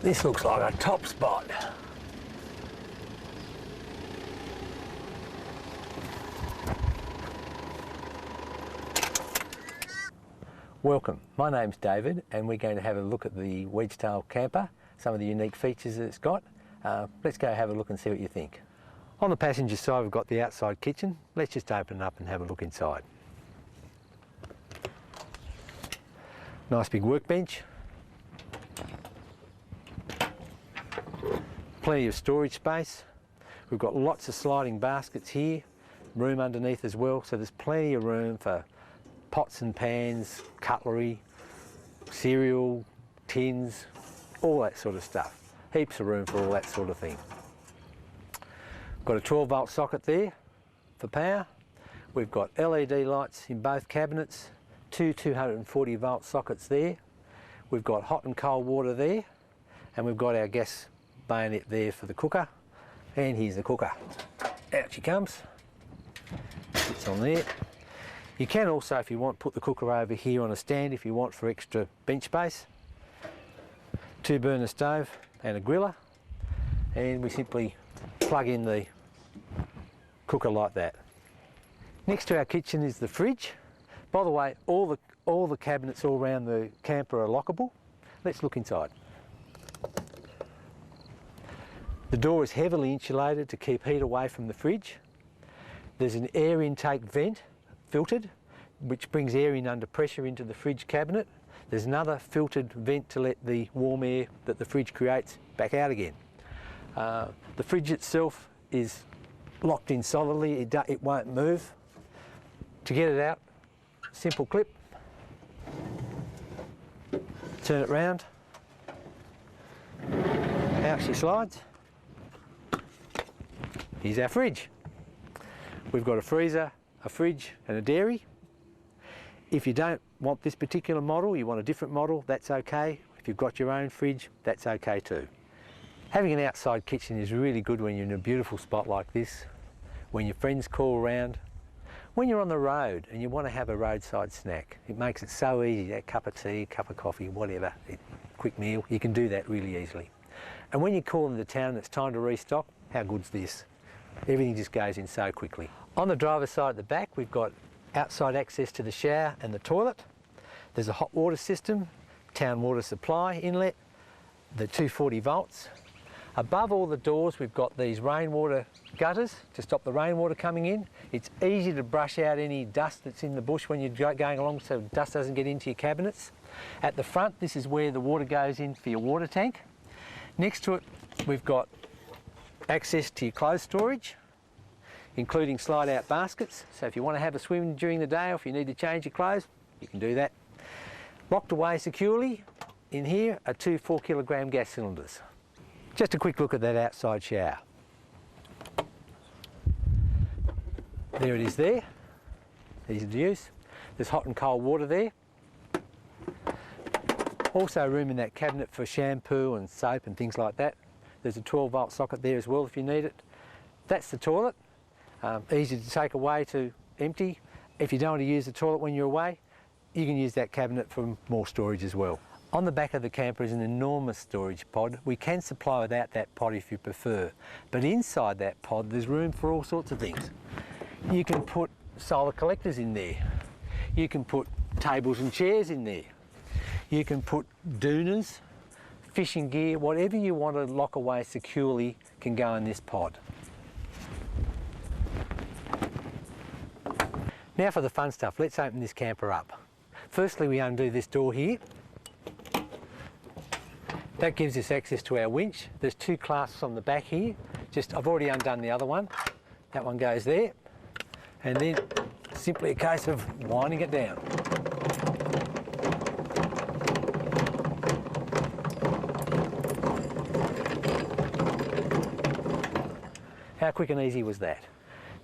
This looks like a top spot. Welcome, my name's David and we're going to have a look at the Wedgetail Camper, some of the unique features that it's got. Let's go have a look and see what you think. On the passenger side we've got the outside kitchen. Let's just open it up and have a look inside. Nice big workbench. Plenty of storage space. We've got lots of sliding baskets here, room underneath as well, so there's plenty of room for pots and pans, cutlery, cereal, tins, all that sort of stuff. Heaps of room for all that sort of thing. Got a 12-volt socket there for power. We've got LED lights in both cabinets, two 240-volt sockets there. We've got hot and cold water there, and we've got our gas bayonet there for the cooker. And here's the cooker. Out she comes. Sits on there. You can also, if you want, put the cooker over here on a stand if you want for extra bench space. 2-burner stove and a griller, and we simply plug in the cooker like that. Next to our kitchen is the fridge. By the way, all the cabinets all around the camper are lockable. Let's look inside. The door is heavily insulated to keep heat away from the fridge. There's an air intake vent, filtered, which brings air in under pressure into the fridge cabinet. There's another filtered vent to let the warm air that the fridge creates back out again. The fridge itself is locked in solidly, it won't move. To get it out, simple clip, turn it round, out she slides. Here's our fridge. We've got a freezer, a fridge and a dairy. If you don't want this particular model, you want a different model, that's okay. If you've got your own fridge, that's okay too. Having an outside kitchen is really good when you're in a beautiful spot like this, when your friends call around, when you're on the road and you want to have a roadside snack. It makes it so easy, that cup of tea, a cup of coffee, whatever, quick meal, you can do that really easily. And when you call into town and it's time to restock, how good's this? Everything just goes in so quickly. On the driver's side at the back, we've got outside access to the shower and the toilet. There's a hot water system, town water supply inlet, the 240 volts. Above all the doors we've got these rainwater gutters to stop the rainwater coming in. It's easy to brush out any dust that's in the bush when you're going along so dust doesn't get into your cabinets. At the front, this is where the water goes in for your water tank. Next to it we've got access to your clothes storage, including slide out baskets, so if you want to have a swim during the day or if you need to change your clothes, you can do that. Locked away securely in here are two 4-kilogram gas cylinders. Just a quick look at that outside shower. There it is there, easy to use. There's hot and cold water there. Also room in that cabinet for shampoo and soap and things like that. There's a 12-volt socket there as well if you need it. That's the toilet. Easy to take away to empty. If you don't want to use the toilet when you're away, you can use that cabinet for more storage as well. On the back of the camper is an enormous storage pod. We can supply without that pod if you prefer, but inside that pod there's room for all sorts of things. You can put solar collectors in there. You can put tables and chairs in there. You can put doonas, fishing gear, whatever you want to lock away securely can go in this pod. Now for the fun stuff, let's open this camper up. Firstly, we undo this door here. That gives us access to our winch. There's two clasps on the back here. I've already undone the other one. That one goes there. And then simply a case of winding it down. How quick and easy was that?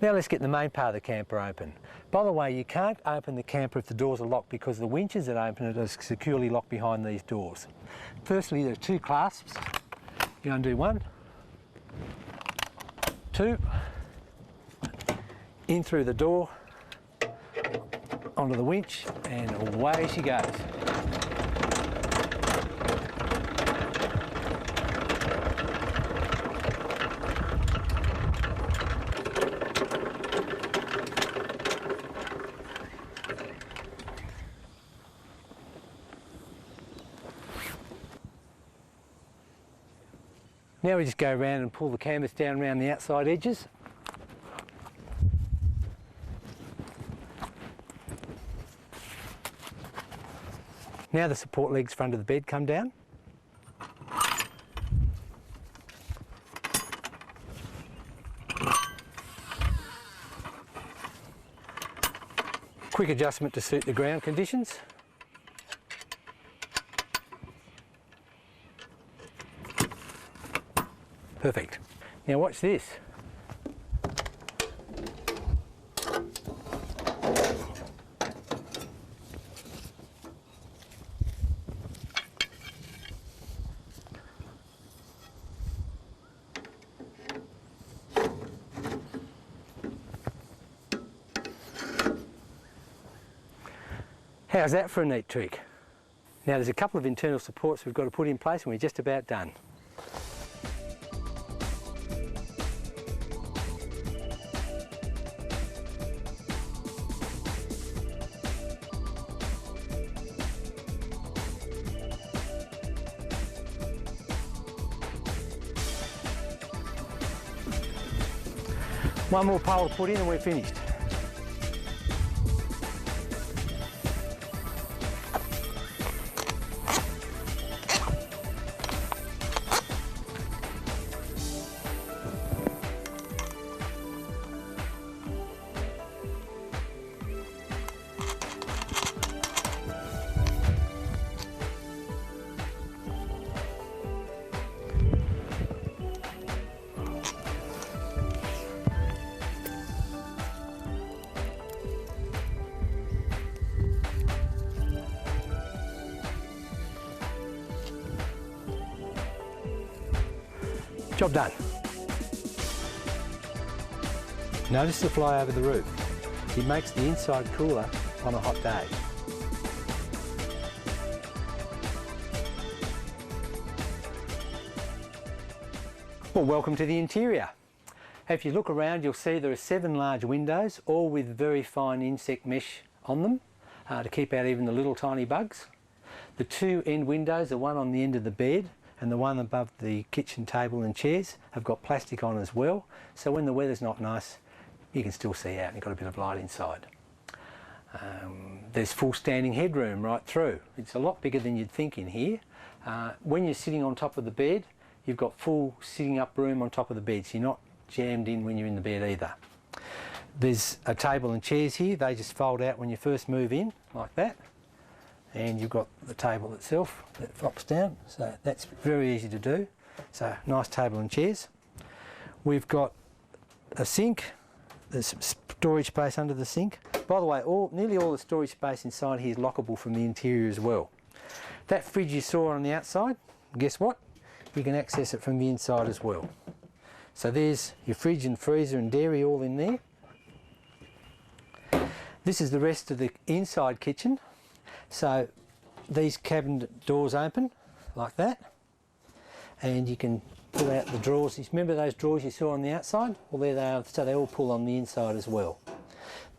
Now let's get the main part of the camper open. By the way, you can't open the camper if the doors are locked because the winches that open it are securely locked behind these doors. Firstly, there are two clasps. You undo one, two, in through the door, onto the winch, and away she goes. Now we just go around and pull the canvas down around the outside edges. Now the support legs front of the bed come down. Quick adjustment to suit the ground conditions. Perfect. Now watch this. How's that for a neat trick? Now there's a couple of internal supports we've got to put in place and we're just about done. One more pole to put in and we're finished. Job done. Notice the fly over the roof. It makes the inside cooler on a hot day. Well, welcome to the interior. If you look around, you'll see there are 7 large windows, all with very fine insect mesh on them to keep out even the little tiny bugs. The 2 end windows, the one on the end of the bed and the one above the kitchen table and chairs, have got plastic on as well, so when the weather's not nice you can still see out and you've got a bit of light inside. There's full standing headroom right through. It's a lot bigger than you'd think in here. When you're sitting on top of the bed, you've got full sitting up room on top of the bed, so you're not jammed in when you're in the bed either. There's a table and chairs here. They just fold out when you first move in like that, and you've got the table itself that flops down, so that's very easy to do. So nice table and chairs. We've got a sink. There's some storage space under the sink. By the way, nearly all the storage space inside here is lockable from the interior as well. That fridge you saw on the outside, guess what? You can access it from the inside as well. So there's your fridge and freezer and dairy all in there. This is the rest of the inside kitchen. So these cabinet doors open like that, and you can pull out the drawers. Remember those drawers you saw on the outside? Well, there they are, so they all pull on the inside as well.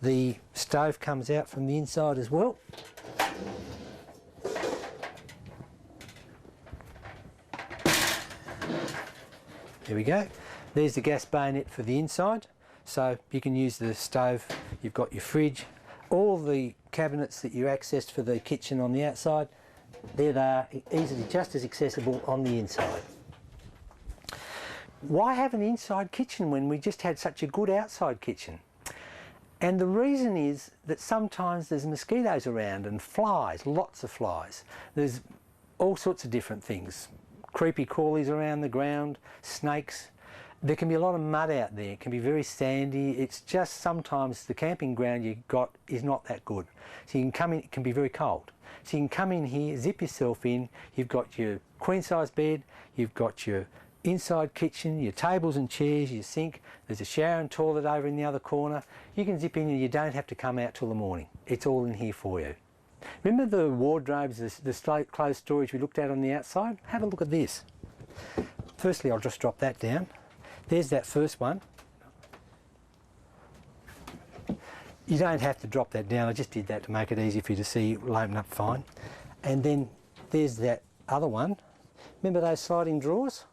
The stove comes out from the inside as well. There we go. There's the gas bayonet for the inside, so you can use the stove. You've got your fridge, all the cabinets that you accessed for the kitchen on the outside, there they are, easily just as accessible on the inside. Why have an inside kitchen when we just had such a good outside kitchen? And the reason is that sometimes there's mosquitoes around and flies, lots of flies. There's all sorts of different things. Creepy crawlies around the ground, snakes. There can be a lot of mud out there. It can be very sandy. It's just sometimes the camping ground you've got is not that good. So you can come in, it can be very cold. So you can come in here, zip yourself in. You've got your queen size bed, you've got your inside kitchen, your tables and chairs, your sink. There's a shower and toilet over in the other corner. You can zip in and you don't have to come out till the morning. It's all in here for you. Remember the wardrobes, the closed storage we looked at on the outside? Have a look at this. Firstly, I'll just drop that down. There's that first one. You don't have to drop that down, I just did that to make it easy for you to see. It will open up fine. And then there's that other one. Remember those sliding drawers?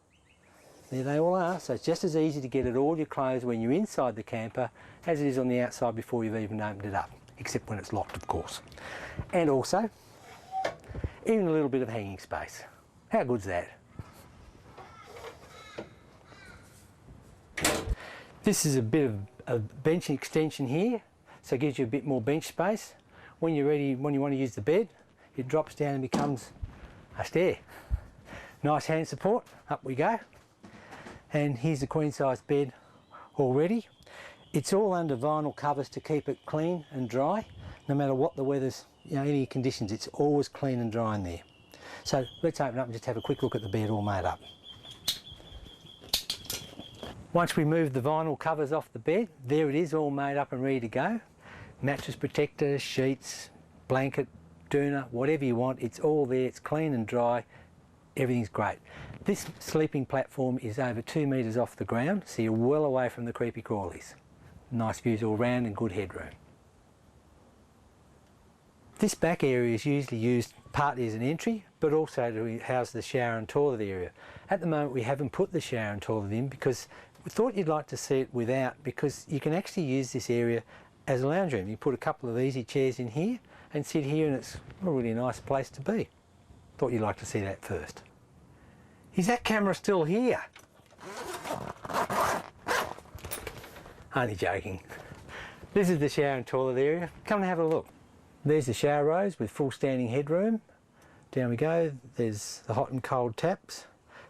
there they all are. So it's just as easy to get at all your clothes when you're inside the camper as it is on the outside before you've even opened it up, except when it's locked, of course. And also, even a little bit of hanging space. How good's that? This is a bit of a bench extension here, so it gives you a bit more bench space. When you're ready, when you want to use the bed, it drops down and becomes a stair. Nice hand support, up we go. And here's the queen size bed already. It's all under vinyl covers to keep it clean and dry. No matter what the weather's, any conditions, it's always clean and dry in there. So let's open up and just have a quick look at the bed all made up. Once we move the vinyl covers off the bed, there it is all made up and ready to go. Mattress protector, sheets, blanket, doona, whatever you want, it's all there, it's clean and dry, everything's great. This sleeping platform is over 2 metres off the ground, so you're well away from the creepy crawlies. Nice views all round and good headroom. This back area is usually used partly as an entry, but also to house the shower and toilet area. At the moment we haven't put the shower and toilet in because we thought you'd like to see it without, because you can actually use this area as a lounge room. You put a couple of easy chairs in here and sit here, and it's a really nice place to be. Thought you'd like to see that first. Is that camera still here? Only joking. This is the shower and toilet area. Come and have a look. There's the shower rows with full standing headroom. Down we go. There's the hot and cold taps.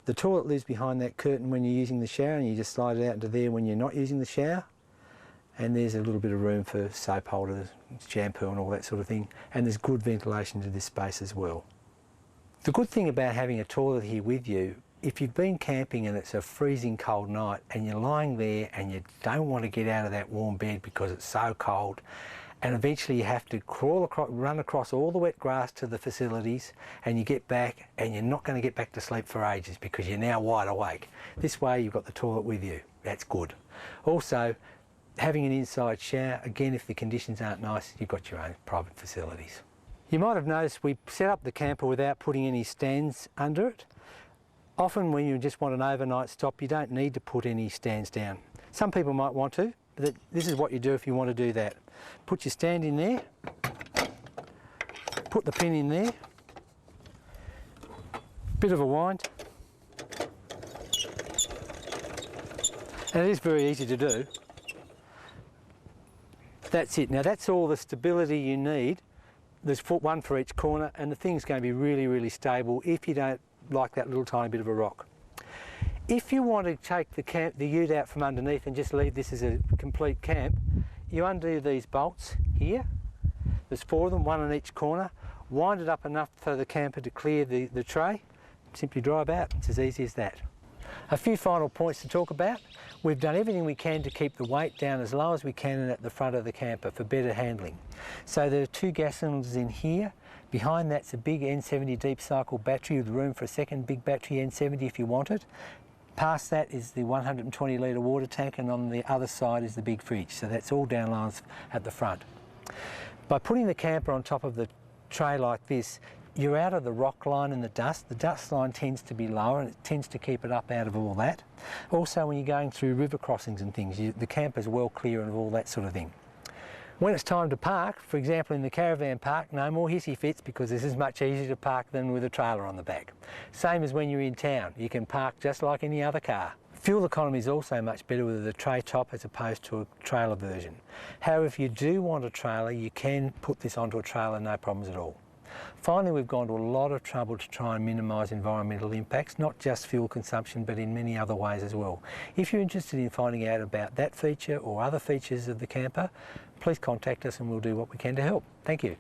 The toilet lives behind that curtain when you're using the shower, and you just slide it out into there when you're not using the shower. And there's a little bit of room for soap holders, shampoo and all that sort of thing. And there's good ventilation to this space as well. The good thing about having a toilet here with you, if you've been camping and it's a freezing cold night and you're lying there and you don't want to get out of that warm bed because it's so cold, and eventually you have to crawl across, run across all the wet grass to the facilities, and you get back and you're not going to get back to sleep for ages because you're now wide awake. This way you've got the toilet with you. That's good. Also, having an inside shower, again, if the conditions aren't nice, you've got your own private facilities. You might have noticed we set up the camper without putting any stands under it. Often when you just want an overnight stop, you don't need to put any stands down. Some people might want to, but this is what you do if you want to do that. Put your stand in there, put the pin in there, bit of a wind, and it is very easy to do. That's it. Now that's all the stability you need. There's one for each corner, and the thing's going to be really, really stable if you don't like that little tiny bit of a rock. If you want to take the ute out from underneath and just leave this as a complete camp, you undo these bolts here. There's 4 of them, 1 on each corner. Wind it up enough for the camper to clear the tray. Simply drive out. It's as easy as that. A few final points to talk about. We've done everything we can to keep the weight down as low as we can at the front of the camper for better handling. So there are 2 gas cylinders in here. Behind that's a big N70 deep cycle battery with room for a second big battery N70 if you want it. Past that is the 120 litre water tank, and on the other side is the big fridge. So that's all down lines at the front. By putting the camper on top of the tray like this, you're out of the rock line and the dust. The dust line tends to be lower and it tends to keep it up out of all that. Also when you're going through river crossings and things, the camper's well clear of all that sort of thing. When it's time to park, for example in the caravan park, no more hissy fits because this is much easier to park than with a trailer on the back. Same as when you're in town, you can park just like any other car. Fuel economy is also much better with a tray top as opposed to a trailer version. However, if you do want a trailer, you can put this onto a trailer, no problems at all. Finally, we've gone to a lot of trouble to try and minimise environmental impacts, not just fuel consumption, but in many other ways as well. If you're interested in finding out about that feature or other features of the camper, please contact us and we'll do what we can to help. Thank you.